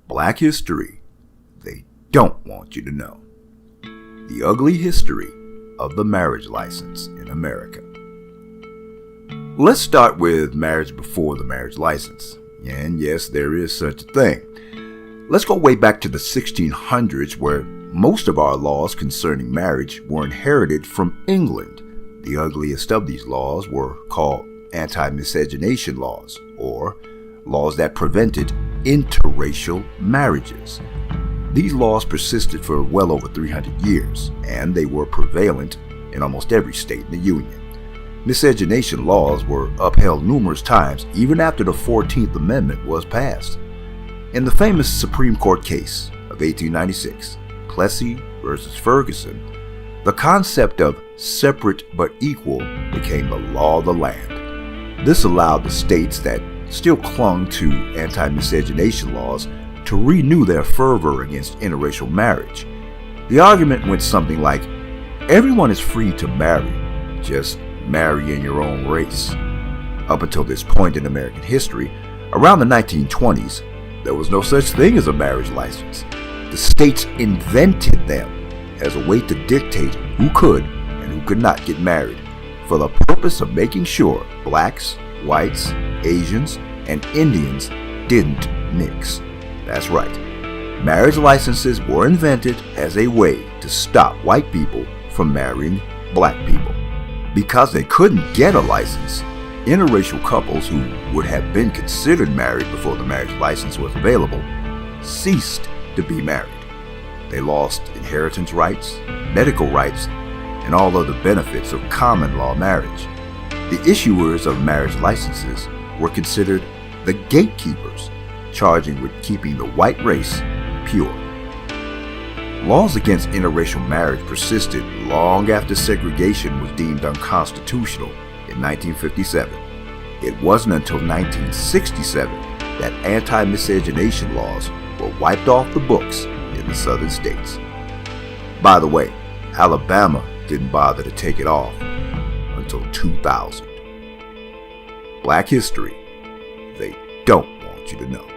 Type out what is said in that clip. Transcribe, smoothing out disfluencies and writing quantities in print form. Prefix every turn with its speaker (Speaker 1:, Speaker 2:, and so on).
Speaker 1: Black history they don't want you to know. The ugly history of the marriage license in America. Let's start with marriage before the marriage license. And yes, there is such a thing. Let's go way back to the 1600s, where most of our laws concerning marriage were inherited from England. The ugliest of these laws were called anti-miscegenation laws, or laws that prevented interracial marriages. These laws persisted for well over 300 years, and they were prevalent in almost every state in the Union. Miscegenation laws were upheld numerous times, even after the 14th Amendment was passed. In the famous Supreme Court case of 1896, Plessy versus Ferguson, the concept of separate but equal became the law of the land. This allowed the states that still clung to anti-miscegenation laws to renew their fervor against interracial marriage. The argument went something like, everyone is free to marry, just marry in your own race. Up until this point in American history, around the 1920s, there was no such thing as a marriage license. The states invented them as a way to dictate who could and who could not get married, for the purpose of making sure blacks, whites, Asians, and Indians didn't mix. That's right. Marriage licenses were invented as a way to stop white people from marrying black people. Because they couldn't get a license, interracial couples who would have been considered married before the marriage license was available ceased to be married. They lost inheritance rights, medical rights, and all other benefits of common law marriage. The issuers of marriage licenses were considered the gatekeepers, charging with keeping the white race pure. Laws against interracial marriage persisted long after segregation was deemed unconstitutional in 1957. It wasn't until 1967 that anti-miscegenation laws were wiped off the books in the southern states. By the way, Alabama didn't bother to take it off until 2000. Black history they don't want you to know.